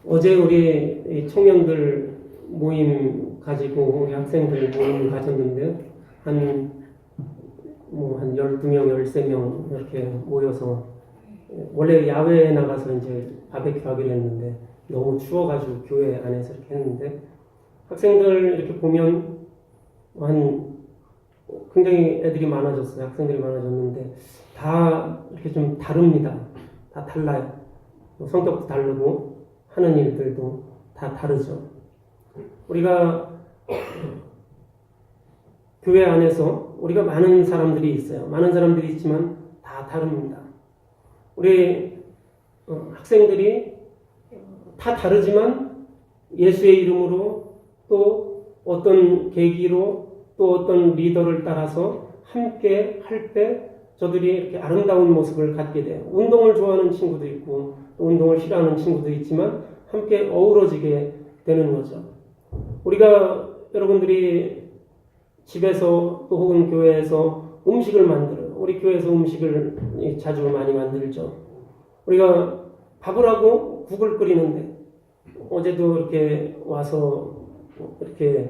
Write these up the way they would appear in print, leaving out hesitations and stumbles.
어제 우리 이 청년들 모임 가지고 우리 학생들 모임 가졌는데 한 12명, 13명 이렇게 모여서 원래 야외에 나가서 이제 바베큐 하기로 했는데 너무 추워가지고 교회 안에서 이렇게 했는데 학생들 이렇게 보면 굉장히 애들이 많아졌어요. 학생들이 많아졌는데 다 이렇게 좀 다릅니다. 다 달라요. 성격도 다르고 하는 일들도 다 다르죠. 우리가 교회 안에서 우리가 많은 사람들이 있어요. 많은 사람들이 있지만 다 다릅니다. 우리 학생들이 다 다르지만 예수의 이름으로 또 어떤 계기로 또 어떤 리더를 따라서 함께 할 때 저들이 이렇게 아름다운 모습을 갖게 돼요. 운동을 좋아하는 친구도 있고 또 운동을 싫어하는 친구도 있지만 함께 어우러지게 되는 거죠. 우리가 여러분들이 집에서 또 혹은 교회에서 음식을 만들어요. 우리 교회에서 음식을 자주 많이 만들죠. 우리가 밥을 하고 국을 끓이는데 어제도 이렇게 와서 이렇게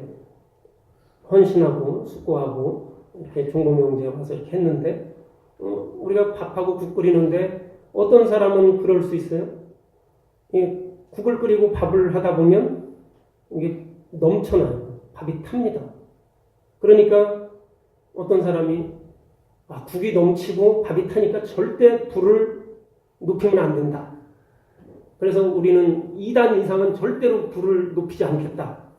헌신하고 숙고하고 이렇게 종고명제에 와서 이렇게 했는데 우리가 밥하고 국 끓이는데 어떤 사람은 그럴 수 있어요. 국을 끓이고 밥을 하다 보면 이게 넘쳐나요. 밥이 탑니다. 그러니까 어떤 사람이 국이 넘치고 밥이 타니까 절대 불을 높이면 안 된다. 그래서 우리는 2단 이상은 절대로 불을 높이지 않겠다.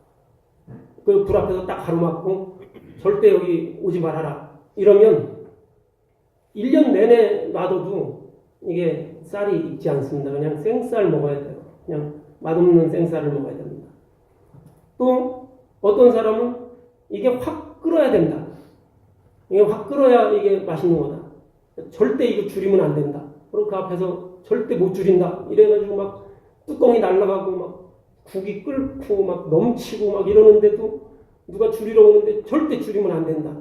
그 불 앞에서 딱 가로막고 절대 여기 오지 말아라. 이러면 1년 내내 놔둬도 이게 쌀이 익지 않습니다. 그냥 생쌀 먹어야 돼요. 그냥 맛없는 생쌀을 먹어야 됩니다. 또 어떤 사람은 이게 확 끓어야 된다. 이게 확 끓어야 이게 맛있는 거다. 절대 이거 줄이면 안 된다. 그리고 그 앞에서 절대 못 줄인다. 이래가지고 막 뚜껑이 날아가고 막 국이 끓고 막 넘치고 막 이러는데도 누가 줄이러 오는데 절대 줄이면 안 된다.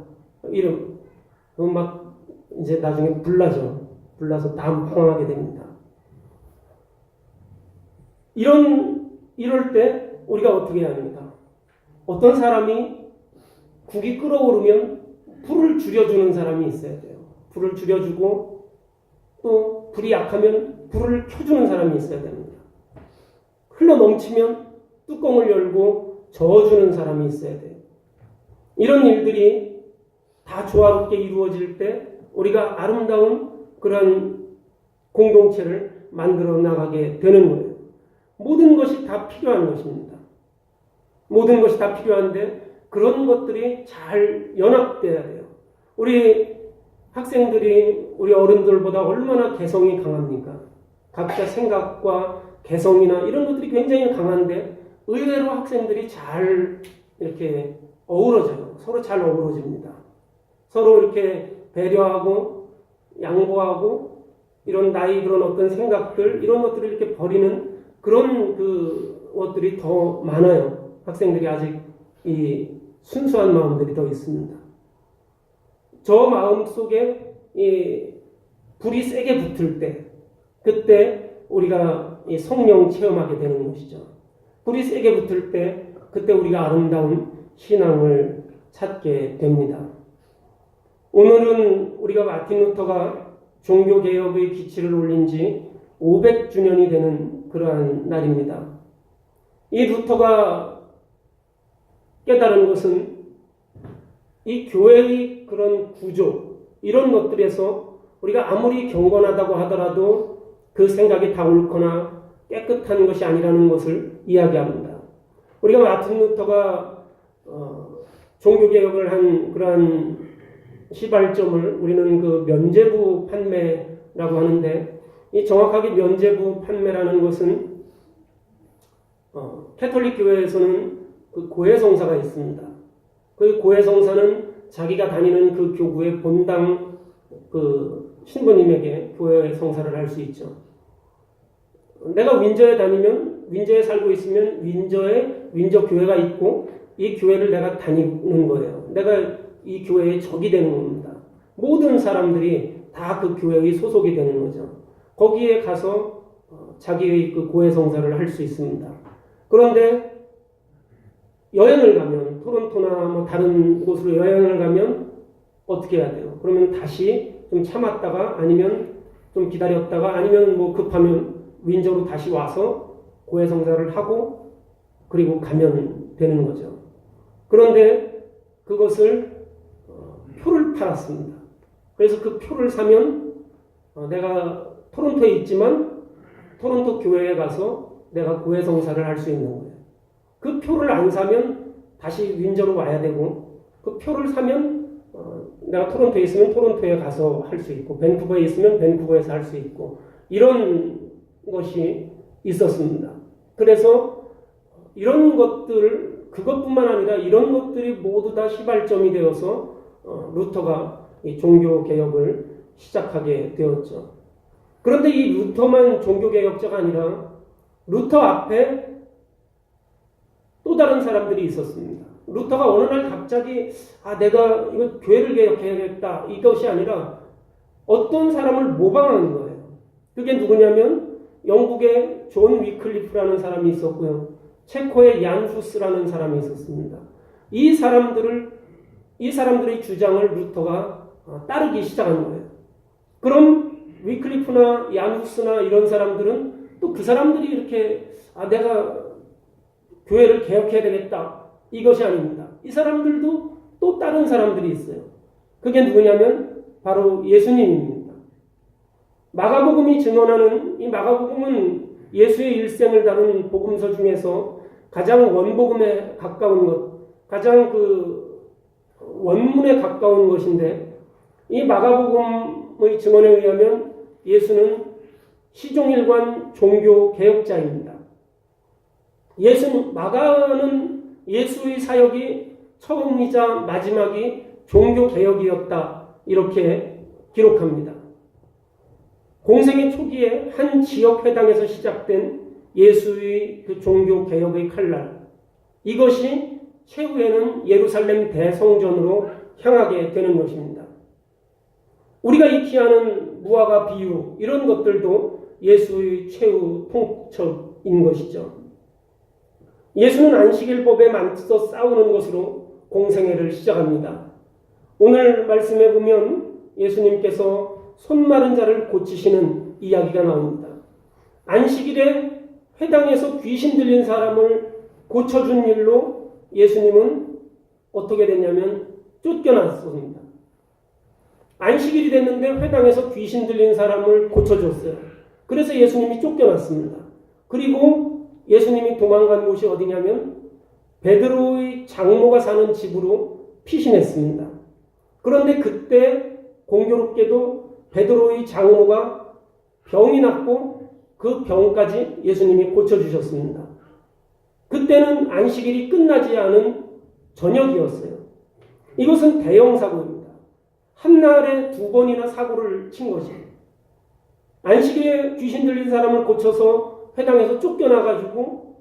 이러면 막 이제 나중에 불나죠. 불나서 난방하게 됩니다. 이럴 때 우리가 어떻게 해야 합니까? 어떤 사람이 국이 끓어오르면 불을 줄여주는 사람이 있어야 돼요. 불을 줄여주고 또 불이 약하면 불을 켜주는 사람이 있어야 됩니다. 흘러 넘치면 뚜껑을 열고 저어주는 사람이 있어야 돼요. 이런 일들이 다 조화롭게 이루어질 때 우리가 아름다운 그런 공동체를 만들어 나가게 되는 거예요. 모든 것이 다 필요한 것입니다. 모든 것이 다 필요한데 그런 것들이 잘 연합돼야 돼요. 우리 학생들이 우리 어른들보다 얼마나 개성이 강합니까? 각자 생각과 개성이나 이런 것들이 굉장히 강한데 의외로 학생들이 잘 이렇게 어우러져요. 서로 잘 어우러집니다. 서로 이렇게 배려하고 양보하고 이런 나이 그런 어떤 생각들 이런 것들을 이렇게 버리는 그런 것들이 더 많아요. 학생들이 아직 이 순수한 마음들이 더 있습니다. 저 마음 속에 이 불이 세게 붙을 때 그때 우리가 이 성령 체험하게 되는 것이죠. 불이 세게 붙을 때 그때 우리가 아름다운 신앙을 찾게 됩니다. 오늘은 우리가 마틴 루터가 종교개혁의 기치를 올린 지 500주년이 되는 그러한 날입니다. 이 루터가 깨달은 것은 이 교회의 그런 구조 이런 것들에서 우리가 아무리 경건하다고 하더라도 그 생각이 다 옳거나 깨끗한 것이 아니라는 것을 이야기합니다. 우리가 마틴 루터가 종교개혁을 한 그러한 시발점을 우리는 그 면죄부 판매라고 하는데 이 정확하게 면죄부 판매라는 것은 캐톨릭 교회에서는 그 고해성사가 있습니다. 그 고해성사는 자기가 다니는 그 교구의 본당 그 신부님에게 교회 성사를 할 수 있죠. 내가 윈저에 다니면 윈저에 살고 있으면 윈저에 윈저 교회가 있고 이 교회를 내가 다니는 거예요. 내가 이 교회의 적이 되는 겁니다. 모든 사람들이 다 그 교회의 소속이 되는 거죠. 거기에 가서 자기의 그 고해성사를 할 수 있습니다. 그런데 여행을 가면 토론토나 뭐 다른 곳으로 여행을 가면 어떻게 해야 돼요? 그러면 다시 좀 참았다가 아니면 좀 기다렸다가 아니면 뭐 급하면 윈저로 다시 와서 고해성사를 하고 그리고 가면 되는 거죠. 그런데 그것을 표를 팔았습니다. 그래서 그 표를 사면 내가 토론토에 있지만 토론토 교회에 가서 내가 고해성사를 할 수 있는 거예요. 그 표를 안 사면 다시 윈저로 와야 되고 그 표를 사면 내가 토론토에 있으면 토론토에 가서 할 수 있고 밴쿠버에 있으면 밴쿠버에서 할 수 있고 이런 것이 있었습니다. 그래서 이런 것들 그것뿐만 아니라 이런 것들이 모두 다 시발점이 되어서 루터가 이 종교 개혁을 시작하게 되었죠. 그런데 이 루터만 종교 개혁자가 아니라 루터 앞에 또 다른 사람들이 있었습니다. 루터가 어느 날 갑자기 내가 이거 교회를 개혁해야겠다 이것이 아니라 어떤 사람을 모방하는 거예요. 그게 누구냐면 영국의 존 위클리프라는 사람이 있었고요. 체코의 얀 후스라는 사람이 있었습니다. 이 사람들의 주장을 루터가 따르기 시작한 거예요. 그럼 위클리프나 얀 후스나 이런 사람들은 또 그 사람들이 이렇게 내가 교회를 개혁해야 되겠다 이것이 아닙니다. 이 사람들도 또 다른 사람들이 있어요. 그게 누구냐면 바로 예수님입니다. 마가복음이 증언하는 이 마가복음은 예수의 일생을 다룬 복음서 중에서 가장 원복음에 가까운 것, 가장 그 원문에 가까운 것인데 이 마가복음의 증언에 의하면 예수는 시종일관 종교 개혁자입니다. 마가는 예수의 사역이 처음이자 마지막이 종교 개혁이었다 이렇게 기록합니다. 공생의 초기에 한 지역 회당에서 시작된 예수의 그 종교 개혁의 칼날 이것이 최후에는 예루살렘 대성전으로 향하게 되는 것입니다. 우리가 익히하는 무화과 비유 이런 것들도 예수의 최후 통첩인 것이죠. 예수는 안식일법에 맞서 싸우는 것으로 공생애를 시작합니다. 오늘 말씀에 보면 예수님께서 손 마른 자를 고치시는 이야기가 나옵니다. 안식일에 회당에서 귀신 들린 사람을 고쳐준 일로 예수님은 어떻게 됐냐면 쫓겨났습니다. 안식일이 됐는데 회당에서 귀신 들린 사람을 고쳐줬어요. 그래서 예수님이 쫓겨났습니다. 그리고 예수님이 도망간 곳이 어디냐면 베드로의 장모가 사는 집으로 피신했습니다. 그런데 그때 공교롭게도 베드로의 장모가 병이 났고 그 병까지 예수님이 고쳐주셨습니다. 그때는 안식일이 끝나지 않은 저녁이었어요. 이것은 대형 사고입니다. 한날에 2번이나 사고를 친 것이에요. 안식일에 귀신 들린 사람을 고쳐서 회당에서 쫓겨나가지고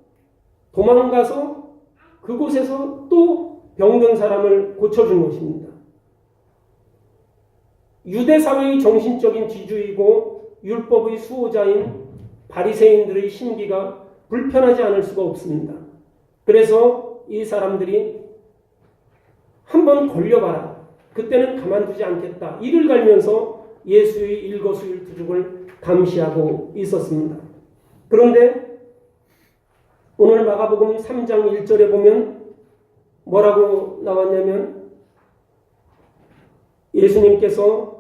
도망가서 그곳에서 또 병든 사람을 고쳐준 것입니다. 유대 사회의 정신적인 지주이고 율법의 수호자인 바리새인들의 심기가 불편하지 않을 수가 없습니다. 그래서 이 사람들이 한번 걸려봐라. 그때는 가만두지 않겠다. 이를 갈면서 예수의 일거수일투족을 감시하고 있었습니다. 그런데 오늘 마가복음 3장 1절에 보면 뭐라고 나왔냐면 예수님께서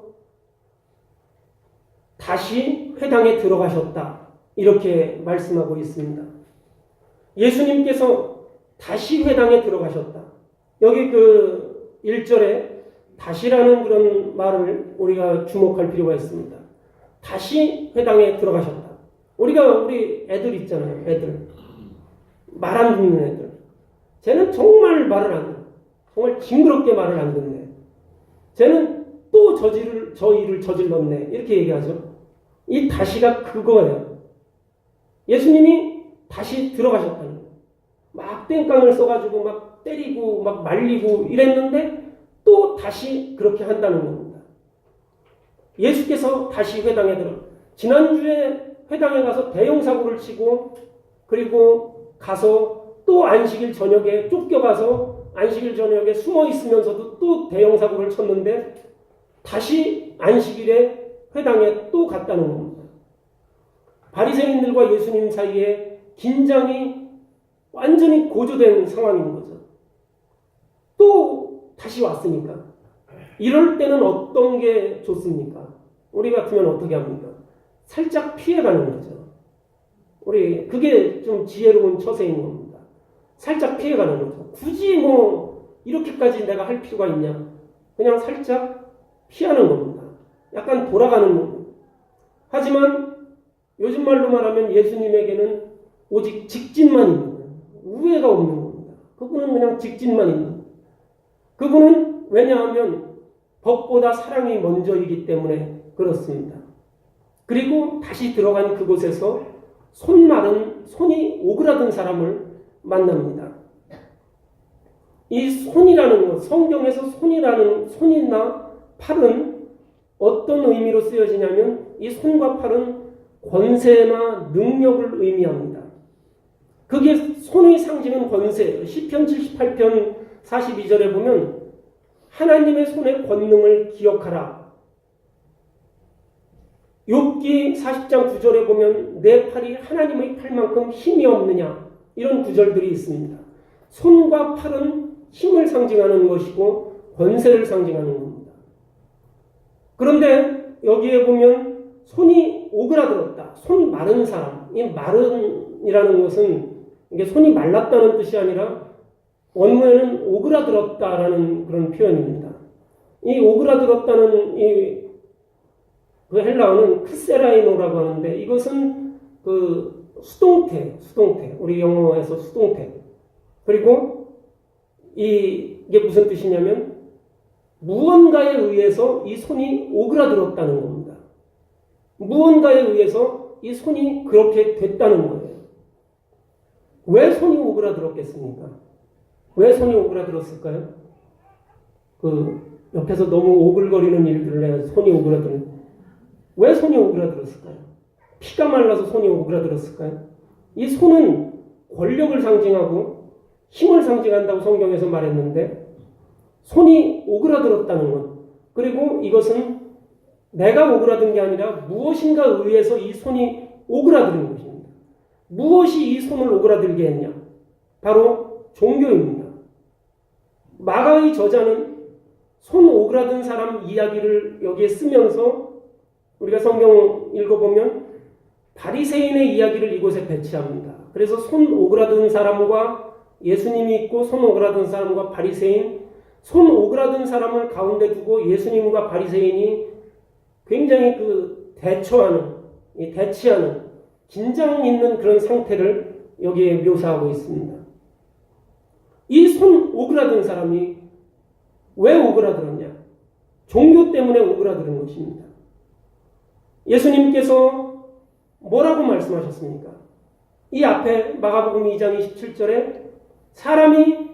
다시 회당에 들어가셨다. 이렇게 말씀하고 있습니다. 예수님께서 다시 회당에 들어가셨다. 여기 그 1절에 다시라는 그런 말을 우리가 주목할 필요가 있습니다. 다시 회당에 들어가셨다. 우리 애들 있잖아요. 애들. 말 안 듣는 애들. 쟤는 정말 말을 안 듣는. 정말 징그럽게 말을 안 듣네. 쟤는 또 저 일을 저질렀네. 이렇게 얘기하죠. 이 다시가 그거예요. 예수님이 다시 들어가셨다는 거예요. 막 땡깡을 써가지고 막 때리고 막 말리고 이랬는데 또 다시 그렇게 한다는 겁니다. 예수께서 다시 회당에 지난주에 회당에 가서 대형 사고를 치고 그리고 가서 또 안식일 저녁에 쫓겨가서 안식일 저녁에 숨어 있으면서도 또 대형 사고를 쳤는데 다시 안식일에 회당에 또 갔다는 겁니다. 바리새인들과 예수님 사이에 긴장이 완전히 고조된 상황인 거죠. 또 다시 왔으니까. 이럴 때는 어떤 게 좋습니까? 우리 같으면 어떻게 합니까? 살짝 피해가는 거죠. 우리 그게 좀 지혜로운 처세인 겁니다. 살짝 피해가는 거죠. 굳이 뭐 이렇게까지 내가 할 필요가 있냐? 그냥 살짝 피하는 겁니다. 약간 돌아가는 겁니다. 하지만 요즘 말로 말하면 예수님에게는 오직 직진만 있는 거예요. 우회가 없는 겁니다. 그분은 그냥 직진만 있는 거예요. 그분은 왜냐하면 법보다 사랑이 먼저이기 때문에 그렇습니다. 그리고 다시 들어간 그곳에서 손이 오그라든 사람을 만납니다. 이 손이라는 것, 성경에서 손이나 팔은 어떤 의미로 쓰여지냐면 이 손과 팔은 권세나 능력을 의미합니다. 그게 손의 상징은 권세예요. 시편 78편 42절에 보면 하나님의 손의 권능을 기억하라. 욥기 40장 9절에 보면 내 팔이 하나님의 팔만큼 힘이 없느냐, 이런 구절들이 있습니다. 손과 팔은 힘을 상징하는 것이고 권세를 상징하는 겁니다. 그런데 여기에 보면 손이 오그라들었다. 손 마른 사람. 이 마른이라는 것은 이게 손이 말랐다는 뜻이 아니라 원문에는 오그라들었다라는 그런 표현입니다. 이 오그라들었다는 그 헬라어는 크세라이노라고 하는데 이것은 그 수동태. 우리 영어에서 수동태. 그리고 이게 무슨 뜻이냐면 무언가에 의해서 이 손이 오그라들었다는 겁니다. 무언가에 의해서 이 손이 그렇게 됐다는 거예요. 왜 손이 오그라들었겠습니까? 왜 손이 오그라들었을까요? 옆에서 너무 오글거리는 일들을 해야 손이 오그라드는. 왜 손이 오그라들었을까요? 피가 말라서 손이 오그라들었을까요? 이 손은 권력을 상징하고 힘을 상징한다고 성경에서 말했는데 손이 오그라들었다는 것. 그리고 이것은 내가 오그라든 게 아니라 무엇인가 의해서 이 손이 오그라드는 것입니다. 무엇이 이 손을 오그라들게 했냐? 바로 종교입니다. 마가의 저자는 손 오그라든 사람 이야기를 여기에 쓰면서 우리가 성경 읽어보면 바리새인의 이야기를 이곳에 배치합니다. 그래서 손 오그라든 사람과 예수님이 있고 손 오그라든 사람과 바리새인, 손 오그라든 사람을 가운데 두고 예수님과 바리새인이 굉장히 대치하는 긴장 있는 그런 상태를 여기에 묘사하고 있습니다. 이 손 오그라든 사람이 왜 오그라들었냐? 종교 때문에 오그라드는 것입니다. 예수님께서 뭐라고 말씀하셨습니까? 이 앞에 마가복음 2장 27절에 사람이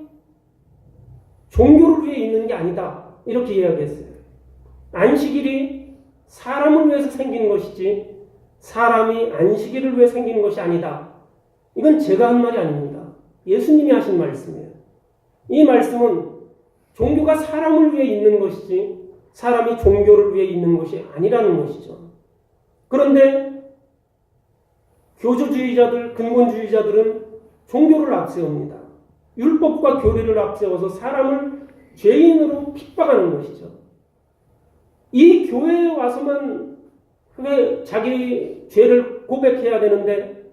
종교를 위해 있는 게 아니다, 이렇게 이야기했어요. 안식일이 사람을 위해서 생긴 것이지 사람이 안식일을 위해 생긴 것이 아니다. 이건 제가 한 말이 아닙니다. 예수님이 하신 말씀이에요. 이 말씀은 종교가 사람을 위해 있는 것이지 사람이 종교를 위해 있는 것이 아니라는 것이죠. 그런데 교조주의자들, 근본주의자들은 종교를 앞세웁니다. 율법과 교리를 앞세워서 사람을 죄인으로 핍박하는 것이죠. 이 교회에 와서만 왜 자기 죄를 고백해야 되는데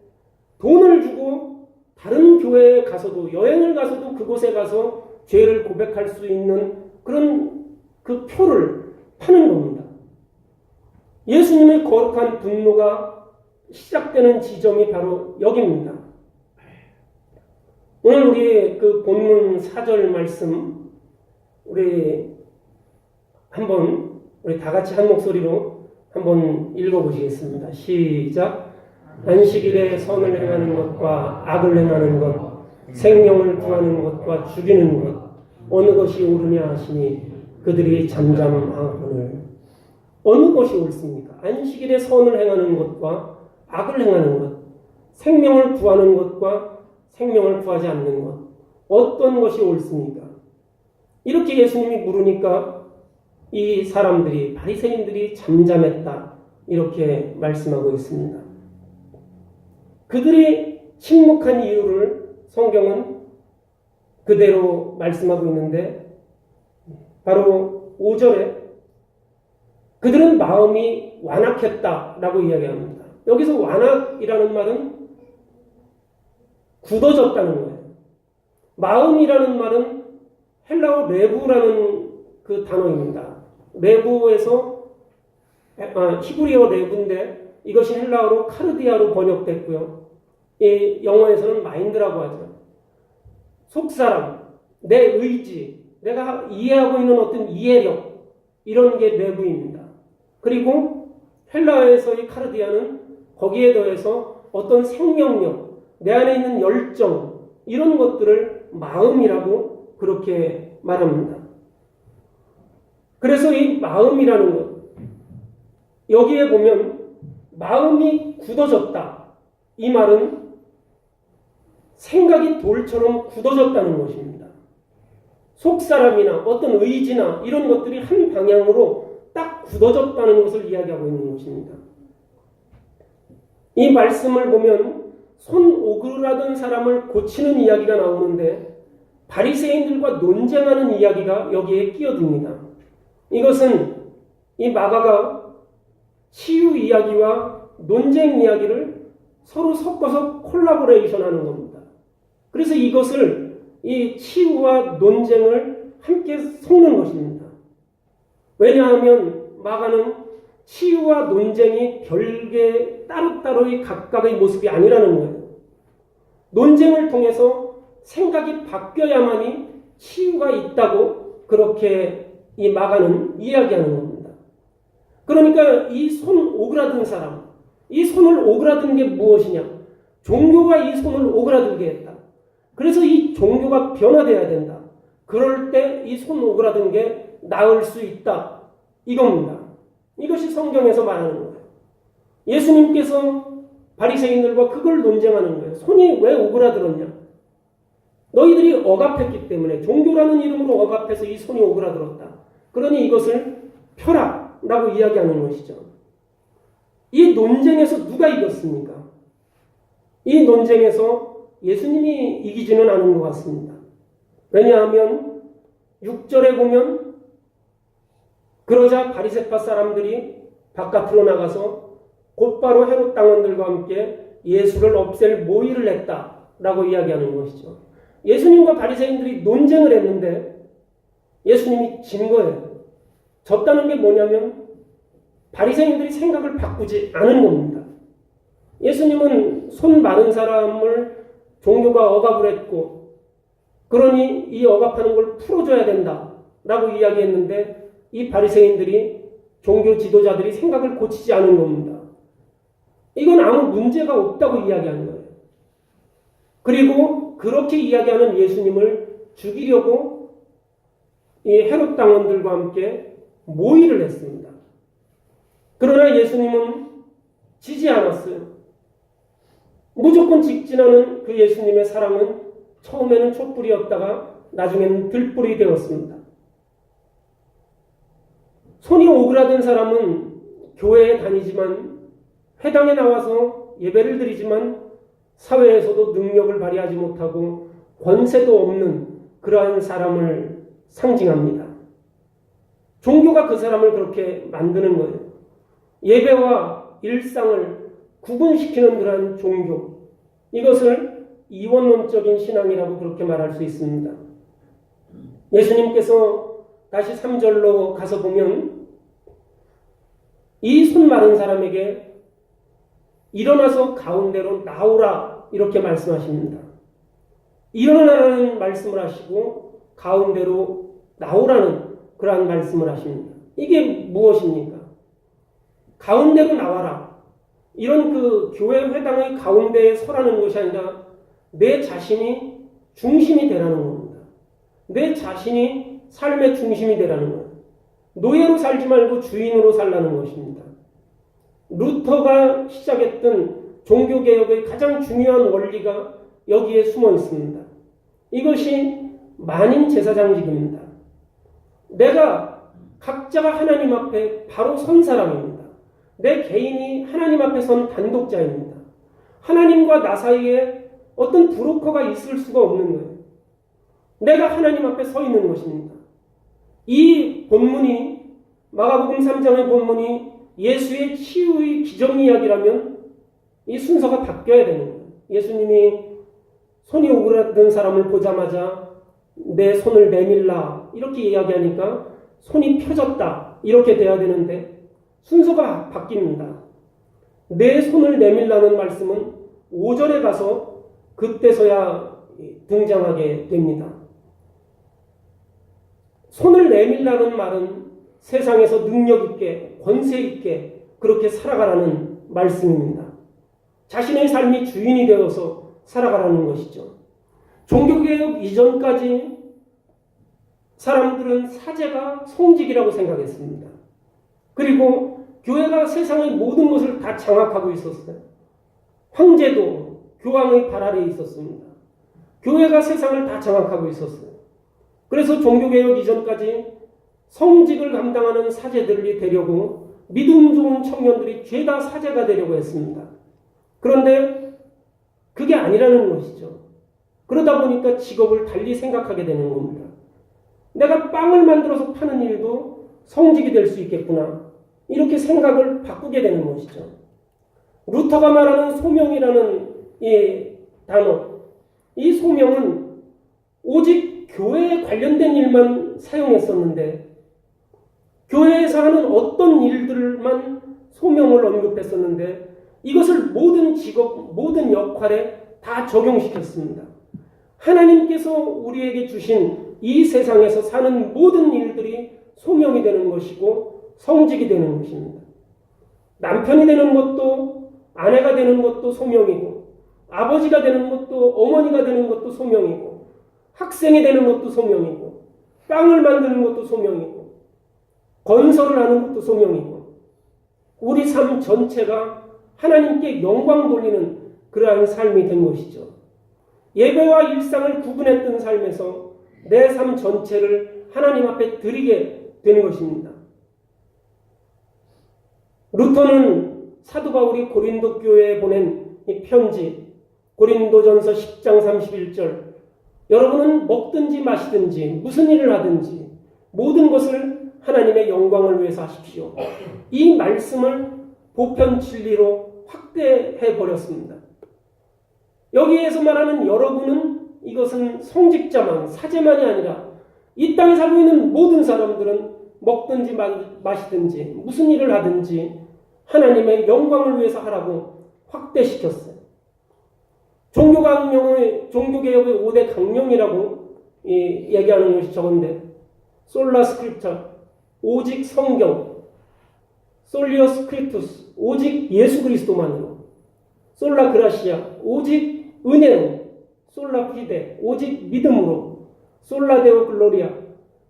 돈을 주고 다른 교회에 가서도, 여행을 가서도 그곳에 가서 죄를 고백할 수 있는 그런 그 표를 파는 겁니다. 예수님의 거룩한 분노가 시작되는 지점이 바로 여기입니다. 오늘 우리 그 본문 4절 말씀 우리 다 같이 한 목소리로 한번 읽어보시겠습니다. 시작. 안식일에 선을 행하는 것과 악을 행하는 것, 생명을 구하는 것과 죽이는 것, 어느 것이 옳으냐 하시니 그들이 잠잠하거늘. 어느 것이 옳습니까? 안식일에 선을 행하는 것과 악을 행하는 것, 생명을 구하는 것과 생명을 구하지 않는 것, 어떤 것이 옳습니까? 이렇게 예수님이 물으니까 이 사람들이, 바리새인들이 잠잠했다, 이렇게 말씀하고 있습니다. 그들이 침묵한 이유를 성경은 그대로 말씀하고 있는데, 바로 5절에 그들은 마음이 완악했다라고 이야기합니다. 여기서 완악이라는 말은 굳어졌다는 거예요. 마음이라는 말은 헬라어 레부라는 그 단어입니다. 레부에서 히브리어 레부인데 이것이 헬라어로 카르디아로 번역됐고요. 이 영어에서는 마인드라고 하죠. 속사람, 내 의지, 내가 이해하고 있는 어떤 이해력, 이런 게 레부입니다. 그리고 헬라어에서의 카르디아는 거기에 더해서 어떤 생명력, 내 안에 있는 열정, 이런 것들을 마음이라고 그렇게 말합니다. 그래서 이 마음이라는 것, 여기에 보면 마음이 굳어졌다, 이 말은 생각이 돌처럼 굳어졌다는 것입니다. 속사람이나 어떤 의지나 이런 것들이 한 방향으로 딱 굳어졌다는 것을 이야기하고 있는 것입니다. 이 말씀을 보면 손 오그라든 사람을 고치는 이야기가 나오는데 바리새인들과 논쟁하는 이야기가 여기에 끼어듭니다. 이것은 이 마가가 치유 이야기와 논쟁 이야기를 서로 섞어서 콜라보레이션 하는 겁니다. 그래서 이것을 이 치유와 논쟁을 함께 섞는 것입니다. 왜냐하면 마가는 치유와 논쟁이 별개 따로따로의 각각의 모습이 아니라는 거예요. 논쟁을 통해서 생각이 바뀌어야만이 치유가 있다고 그렇게 이 마가는 이야기하는 겁니다. 그러니까 이 손 오그라든 사람, 이 손을 오그라든 게 무엇이냐? 종교가 이 손을 오그라들게 했다. 그래서 이 종교가 변화돼야 된다. 그럴 때 이 손 오그라든 게 나을 수 있다. 이겁니다. 이것이 성경에서 말하는 거예요. 예수님께서 바리새인들과 그걸 논쟁하는 거예요. 손이 왜 오그라들었냐? 너희들이 억압했기 때문에, 종교라는 이름으로 억압해서 이 손이 오그라들었다. 그러니 이것을 펴라 라고 이야기하는 것이죠. 이 논쟁에서 누가 이겼습니까? 이 논쟁에서 예수님이 이기지는 않은 것 같습니다. 왜냐하면 6절에 보면 그러자 바리새파 사람들이 바깥으로 나가서 곧바로 헤롯 당원들과 함께 예수를 없앨 모의를 했다라고 이야기하는 것이죠. 예수님과 바리새인들이 논쟁을 했는데 예수님이 진 거예요. 졌다는 게 뭐냐면 바리새인들이 생각을 바꾸지 않은 겁니다. 예수님은 손 마른 사람을 종교가 억압을 했고 그러니 이 억압하는 걸 풀어줘야 된다라고 이야기했는데 이 바리새인들이, 종교 지도자들이 생각을 고치지 않은 겁니다. 이건 아무 문제가 없다고 이야기하는 거예요. 그리고 그렇게 이야기하는 예수님을 죽이려고 이 헤롯 당원들과 함께 모의를 했습니다. 그러나 예수님은 지지 않았어요. 무조건 직진하는 그 예수님의 사랑은 처음에는 촛불이었다가 나중에는 들불이 되었습니다. 손이 오그라든 사람은 교회에 다니지만, 회당에 나와서 예배를 드리지만 사회에서도 능력을 발휘하지 못하고 권세도 없는 그러한 사람을 상징합니다. 종교가 그 사람을 그렇게 만드는 거예요. 예배와 일상을 구분시키는 그러한 종교, 이것을 이원론적인 신앙이라고 그렇게 말할 수 있습니다. 예수님께서 다시 3절로 가서 보면 이 손 마른 사람에게 일어나서 가운데로 나오라 이렇게 말씀하십니다. 일어나라는 말씀을 하시고 가운데로 나오라는 그러한 말씀을 하십니다. 이게 무엇입니까? 가운데로 나와라. 이런 그 교회 회당의 가운데에 서라는 것이 아니라 내 자신이 중심이 되라는 겁니다. 내 자신이 삶의 중심이 되라는 거예요. 노예로 살지 말고 주인으로 살라는 것입니다. 루터가 시작했던 종교개혁의 가장 중요한 원리가 여기에 숨어 있습니다. 이것이 만인제사장직입니다. 내가 각자가 하나님 앞에 바로 선 사람입니다. 내 개인이 하나님 앞에 선 단독자입니다. 하나님과 나 사이에 어떤 브로커가 있을 수가 없는 거예요. 내가 하나님 앞에 서 있는 것입니다. 이 본문이 마가복음 3장의 본문이 예수의 치유의 기적 이야기라면 이 순서가 바뀌어야 되는 거예요. 예수님이 손이 오그라든 사람을 보자마자 내 손을 내밀라 이렇게 이야기하니까 손이 펴졌다 이렇게 돼야 되는데 순서가 바뀝니다. 내 손을 내밀라는 말씀은 5절에 가서 그때서야 등장하게 됩니다. 손을 내밀라는 말은 세상에서 능력 있게 권세 있게 그렇게 살아가라는 말씀입니다. 자신의 삶이 주인이 되어서 살아가라는 것이죠. 종교개혁 이전까지 사람들은 사제가 성직이라고 생각했습니다. 그리고 교회가 세상의 모든 것을 다 장악하고 있었어요. 황제도 교황의 발 아래에 있었습니다. 교회가 세상을 다 장악하고 있었어요. 그래서 종교개혁 이전까지 성직을 감당하는 사제들이 되려고 믿음 좋은 청년들이 죄다 사제가 되려고 했습니다. 그런데 그게 아니라는 것이죠. 그러다 보니까 직업을 달리 생각하게 되는 겁니다. 내가 빵을 만들어서 파는 일도 성직이 될 수 있겠구나. 이렇게 생각을 바꾸게 되는 것이죠. 루터가 말하는 소명이라는 이 단어, 이 소명은 오직 교회에 관련된 일만 사용했었는데 교회에서 하는 어떤 일들만 소명을 언급했었는데 이것을 모든 직업, 모든 역할에 다 적용시켰습니다. 하나님께서 우리에게 주신 이 세상에서 사는 모든 일들이 소명이 되는 것이고 성직이 되는 것입니다. 남편이 되는 것도 아내가 되는 것도 소명이고 아버지가 되는 것도 어머니가 되는 것도 소명이고 학생이 되는 것도 소명이고 빵을 만드는 것도 소명이고 건설을 하는 것도 소명이고 우리 삶 전체가 하나님께 영광 돌리는 그러한 삶이 된 것이죠. 예배와 일상을 구분했던 삶에서 내 삶 전체를 하나님 앞에 드리게 되는 것입니다. 루터는 사도 바울이 고린도 교회에 보낸 이 편지 고린도전서 10장 31절 여러분은 먹든지 마시든지 무슨 일을 하든지 모든 것을 하나님의 영광을 위해서 하십시오. 이 말씀을 보편 진리로 확대해 버렸습니다. 여기에서 말하는 여러분은 이것은 성직자만 사제만이 아니라 이 땅에 살고 있는 모든 사람들은 먹든지 마시든지 무슨 일을 하든지 하나님의 영광을 위해서 하라고 확대시켰어요. 종교개혁의 5대 강령이라고 얘기하는 것이 저건데 솔라 스크립처 오직 성경, 솔리어 스크립투스 오직 예수 그리스도만으로, 솔라 그라시아 오직 은혜로, 솔라 피데 오직 믿음으로, 솔라 데오 글로리아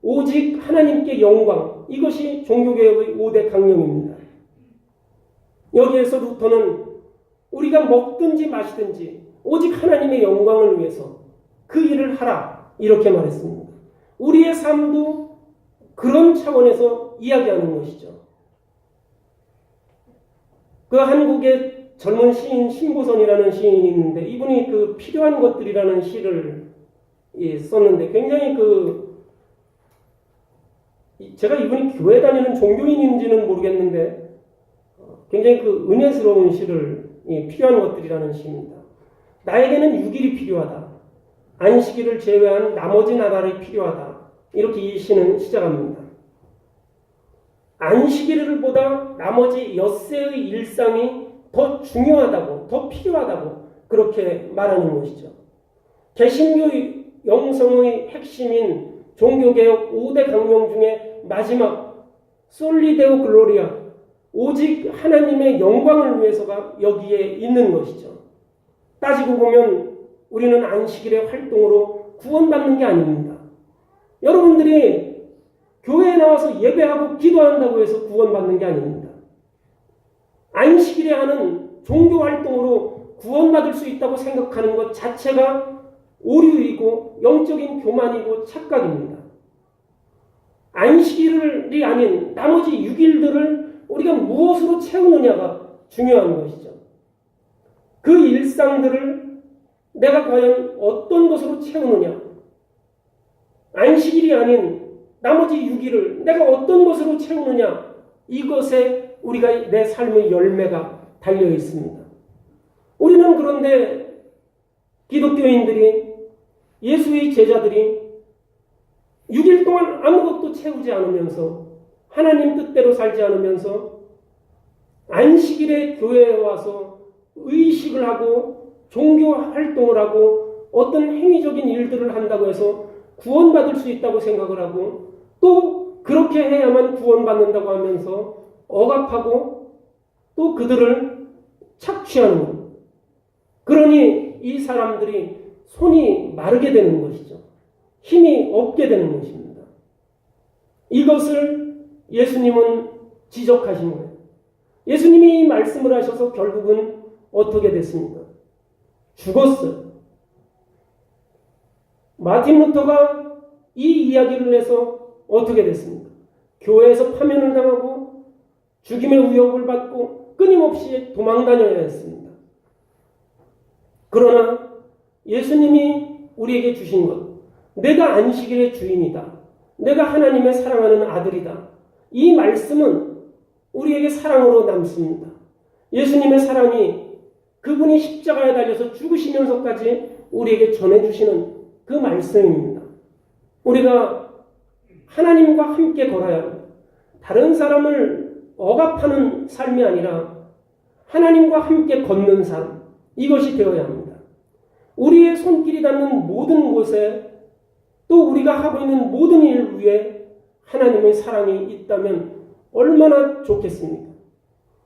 오직 하나님께 영광. 이것이 종교개혁의 5대 강령입니다. 여기에서 루터는 우리가 먹든지 마시든지 오직 하나님의 영광을 위해서 그 일을 하라 이렇게 말했습니다. 우리의 삶도 그런 차원에서 이야기하는 것이죠. 그 한국의 젊은 시인 신보선이라는 시인이 있는데 이분이 그 필요한 것들이라는 시를 썼는데 굉장히 제가 이분이 교회 다니는 종교인인지는 모르겠는데 굉장히 은혜스러운 시를 필요한 것들이라는 시입니다. 나에게는 6일이 필요하다. 안식일을 제외한 나머지 나날이 필요하다. 이렇게 이 시는 시작합니다. 안식일보다 나머지 엿새의 일상이 더 중요하다고, 더 필요하다고 그렇게 말하는 것이죠. 개신교 영성의 핵심인 종교개혁 5대 강령 중에 마지막 솔리데오 글로리아 오직 하나님의 영광을 위해서가 여기에 있는 것이죠. 따지고 보면 우리는 안식일의 활동으로 구원받는 게 아닙니다. 여러분들이 교회에 나와서 예배하고 기도한다고 해서 구원받는 게 아닙니다. 안식일에 하는 종교 활동으로 구원받을 수 있다고 생각하는 것 자체가 오류이고 영적인 교만이고 착각입니다. 안식일이 아닌 나머지 6일들을 우리가 무엇으로 채우느냐가 중요한 것이죠. 그 일상들을 내가 과연 어떤 것으로 채우느냐, 안식일이 아닌 나머지 6일을 내가 어떤 것으로 채우느냐, 이것에 우리가 내 삶의 열매가 달려 있습니다. 우리는 그런데 기독교인들이, 예수의 제자들이 6일 동안 아무것도 채우지 않으면서, 하나님 뜻대로 살지 않으면서 안식일에 교회에 와서 의식을 하고 종교 활동을 하고 어떤 행위적인 일들을 한다고 해서 구원받을 수 있다고 생각을 하고, 또 그렇게 해야만 구원받는다고 하면서 억압하고 또 그들을 착취하는 것. 그러니 이 사람들이 손이 마르게 되는 것이죠. 힘이 없게 되는 것입니다. 이것을 예수님은 지적하신 거예요. 예수님이 이 말씀을 하셔서 결국은 어떻게 됐습니까? 죽었어요. 마틴 루터가 이 이야기를 해서 어떻게 됐습니까? 교회에서 파면을 당하고 죽임의 위협을 받고 끊임없이 도망다녀야 했습니다. 그러나 예수님이 우리에게 주신 것, 내가 안식일의 주인이다, 내가 하나님의 사랑하는 아들이다, 이 말씀은 우리에게 사랑으로 남습니다. 예수님의 사랑이 그분이 십자가에 달려서 죽으시면서까지 우리에게 전해주시는 그 말씀입니다. 우리가 하나님과 함께 걸어야 합니다. 다른 사람을 억압하는 삶이 아니라 하나님과 함께 걷는 삶, 이것이 되어야 합니다. 우리의 손길이 닿는 모든 곳에, 또 우리가 하고 있는 모든 일 위에 하나님의 사랑이 있다면 얼마나 좋겠습니까?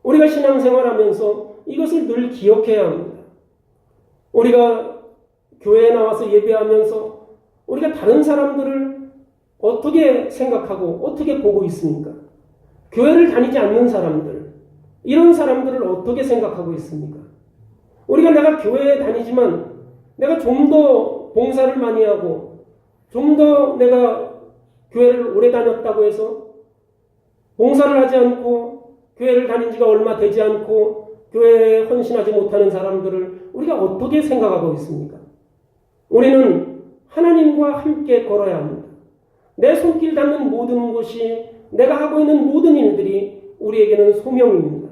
우리가 신앙생활하면서 이것을 늘 기억해야 합니다. 우리가 교회에 나와서 예배하면서 우리가 다른 사람들을 어떻게 생각하고 어떻게 보고 있습니까? 교회를 다니지 않는 사람들, 이런 사람들을 어떻게 생각하고 있습니까? 우리가 내가 교회에 다니지만 내가 좀 더 봉사를 많이 하고 좀 더 내가 교회를 오래 다녔다고 해서 봉사를 하지 않고 교회를 다닌 지가 얼마 되지 않고 교회에 헌신하지 못하는 사람들을 우리가 어떻게 생각하고 있습니까? 우리는 하나님과 함께 걸어야 합니다. 내 손길 닿는 모든 곳이, 내가 하고 있는 모든 일들이 우리에게는 소명입니다.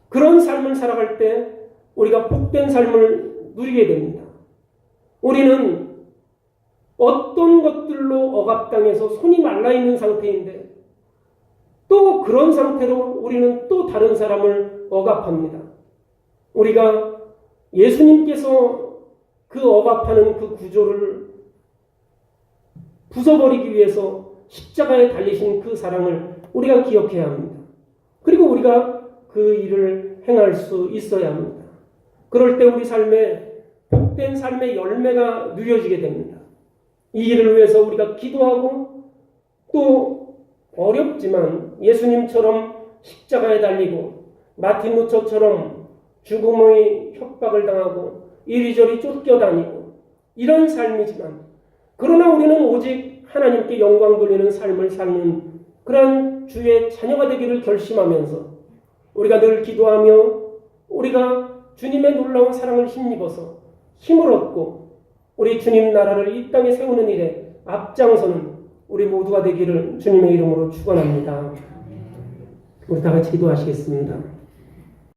그런 삶을 살아갈 때 우리가 복된 삶을 누리게 됩니다. 우리는 어떤 것들로 억압당해서 손이 말라있는 상태인데 또 그런 상태로 우리는 또 다른 사람을 억압합니다. 우리가 예수님께서 그 억압하는 그 구조를 부숴버리기 위해서 십자가에 달리신 그 사랑을 우리가 기억해야 합니다. 그리고 우리가 그 일을 행할 수 있어야 합니다. 그럴 때 우리 삶에 복된 삶의 열매가 누려지게 됩니다. 이 일을 위해서 우리가 기도하고 또 어렵지만 예수님처럼 십자가에 달리고 마틴 루터처럼 죽음의 협박을 당하고 이리저리 쫓겨다니고 이런 삶이지만, 그러나 우리는 오직 하나님께 영광 돌리는 삶을 사는 그러한 주의 자녀가 되기를 결심하면서 우리가 늘 기도하며 우리가 주님의 놀라운 사랑을 힘입어서 힘을 얻고 우리 주님 나라를 이 땅에 세우는 일에 앞장서는 우리 모두가 되기를 주님의 이름으로 축원합니다. 우리 다 같이 기도하시겠습니다.